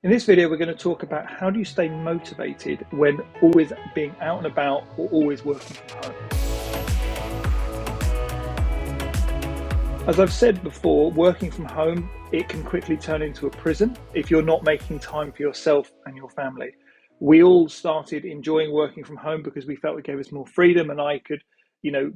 In this video, we're going to talk about how do you stay motivated when always being out and about or always working from home. As I've said before, working from home, it can quickly turn into a prison if you're not making time for yourself and your family. We all started enjoying working from home because we felt it gave us more freedom and I could,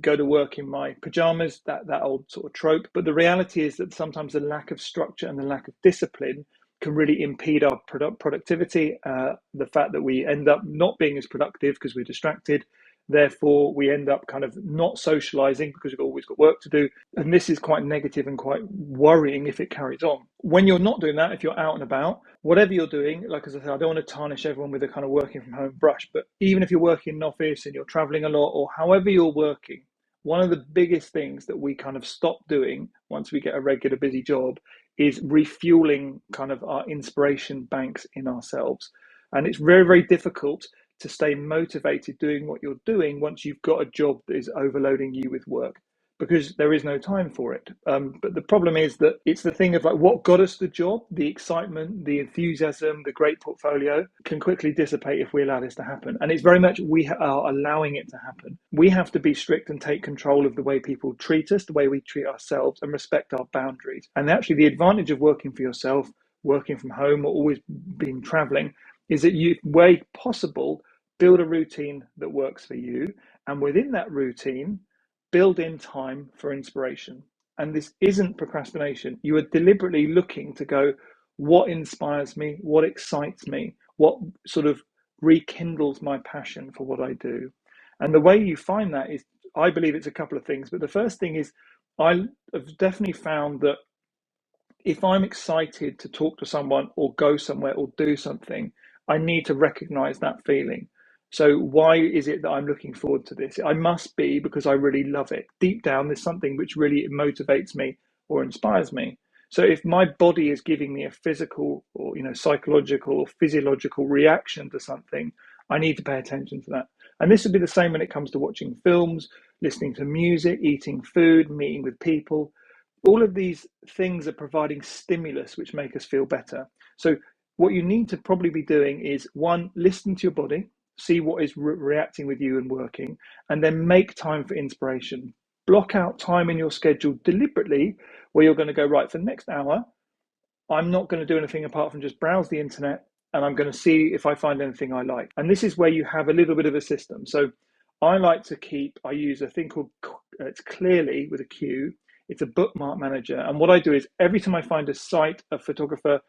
go to work in my pajamas, that old sort of trope. But the reality is that sometimes the lack of structure and the lack of discipline can really impede our productivity. The fact that we end up not being as productive because we're distracted. Therefore, we end up kind of not socializing because we've always got work to do. And this is quite negative and quite worrying if it carries on. When you're not doing that, if you're out and about, whatever you're doing, like as I said, I don't want to tarnish everyone with a kind of working from home brush, but even if you're working in an office and you're traveling a lot or however you're working, one of the biggest things that we kind of stop doing once we get a regular busy job is refueling kind of our inspiration banks in ourselves. And it's very, very difficult to stay motivated doing what you're doing once you've got a job that is overloading you with work because there is no time for it. But the problem is that it's the thing of like what got us the job, the excitement, the enthusiasm, the great portfolio can quickly dissipate if we allow this to happen. And it's very much we are allowing it to happen. We have to be strict and take control of the way people treat us, the way we treat ourselves, and respect our boundaries. And actually, the advantage of working for yourself, working from home, or always being traveling is that you, where possible, build a routine that works for you. And within that routine, build in time for inspiration. And this isn't procrastination. You are deliberately looking to go, what inspires me? What excites me? What sort of rekindles my passion for what I do? And the way you find that is, I believe it's a couple of things. But the first thing is, I have definitely found that if I'm excited to talk to someone or go somewhere or do something, I need to recognize that feeling. So why is it that I'm looking forward to this? I must be because I really love it. Deep down, there's something which really motivates me or inspires me. So if my body is giving me a physical or psychological or physiological reaction to something, I need to pay attention to that. And this would be the same when it comes to watching films, listening to music, eating food, meeting with people. All of these things are providing stimulus which make us feel better. So what you need to probably be doing is one, listen to your body, see what is reacting with you and working, and then make time for inspiration. Block out time in your schedule deliberately where you're going to go, right, for the next hour, I'm not going to do anything apart from just browse the internet and I'm going to see if I find anything I like. And this is where you have a little bit of a system. So I use a thing called, it's Clearly with a Q. It's a bookmark manager. And what I do is every time I find a site, a photographer,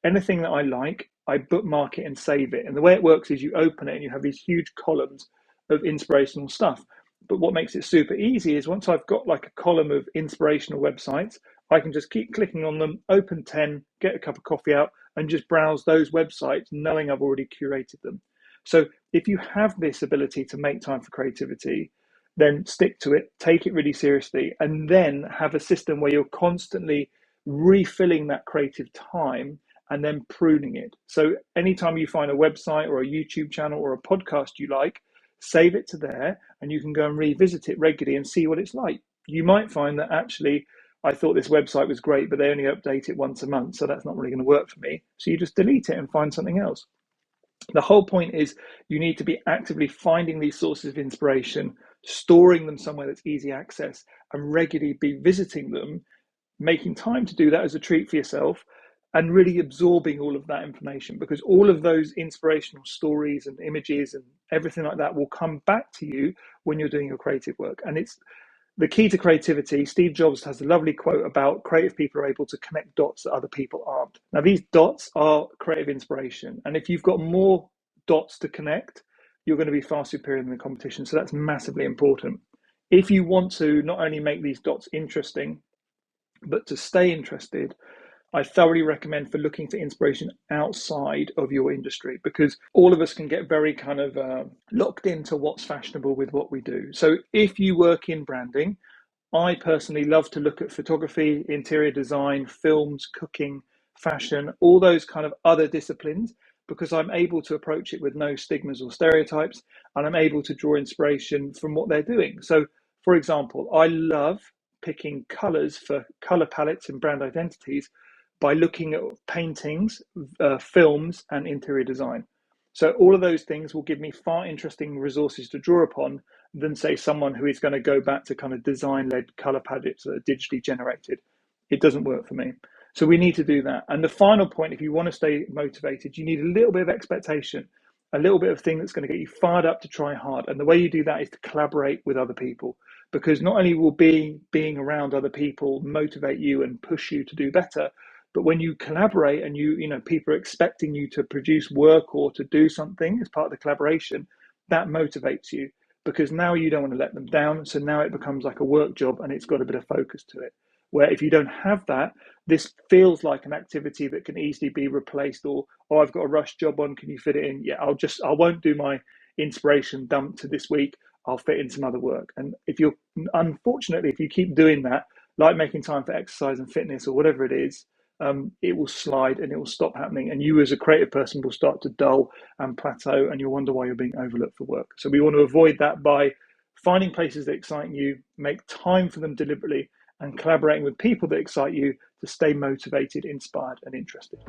anything that I like, I bookmark it and save it. And the way it works is you open it and you have these huge columns of inspirational stuff. But what makes it super easy is once I've got like a column of inspirational websites, I can just keep clicking on them, open 10, get a cup of coffee out, and just browse those websites knowing I've already curated them. So if you have this ability to make time for creativity, then stick to it, take it really seriously, and then have a system where you're constantly refilling that creative time and then pruning it. So anytime you find a website or a YouTube channel or a podcast you like, save it to there and you can go and revisit it regularly and see what it's like. You might find that actually, I thought this website was great, but they only update it once a month, so that's not really going to work for me. So you just delete it and find something else. The whole point is you need to be actively finding these sources of inspiration, storing them somewhere that's easy access, and regularly be visiting them, making time to do that as a treat for yourself, and really absorbing all of that information, because all of those inspirational stories and images and everything like that will come back to you when you're doing your creative work. And it's the key to creativity. Steve Jobs has a lovely quote about creative people are able to connect dots that other people aren't. Now, these dots are creative inspiration. And if you've got more dots to connect, you're going to be far superior in the competition. So that's massively important. If you want to not only make these dots interesting, but to stay interested, I thoroughly recommend for looking for inspiration outside of your industry, because all of us can get very kind of locked into what's fashionable with what we do. So if you work in branding, I personally love to look at photography, interior design, films, cooking, fashion, all those kind of other disciplines, because I'm able to approach it with no stigmas or stereotypes, and I'm able to draw inspiration from what they're doing. So, for example, I love picking colors for color palettes and brand identities by looking at paintings, films, and interior design. So all of those things will give me far interesting resources to draw upon than say someone who is going to go back to kind of design-led color palettes that are digitally generated. It doesn't work for me. So we need to do that. And the final point, if you want to stay motivated, you need a little bit of expectation, a little bit of thing that's going to get you fired up to try hard. And the way you do that is to collaborate with other people, because not only will being around other people motivate you and push you to do better, but when you collaborate and people are expecting you to produce work or to do something as part of the collaboration, that motivates you, because now you don't want to let them down. So now it becomes like a work job and it's got a bit of focus to it. Where if you don't have that, this feels like an activity that can easily be replaced, or, oh, I've got a rush job on, can you fit it in? Yeah, I won't do my inspiration dump to this week. I'll fit in some other work. And unfortunately, if you keep doing that, like making time for exercise and fitness or whatever it is, it will slide and it will stop happening. And you as a creative person will start to dull and plateau, and you'll wonder why you're being overlooked for work. So we want to avoid that by finding places that excite you, make time for them deliberately, and collaborating with people that excite you to stay motivated, inspired, and interested.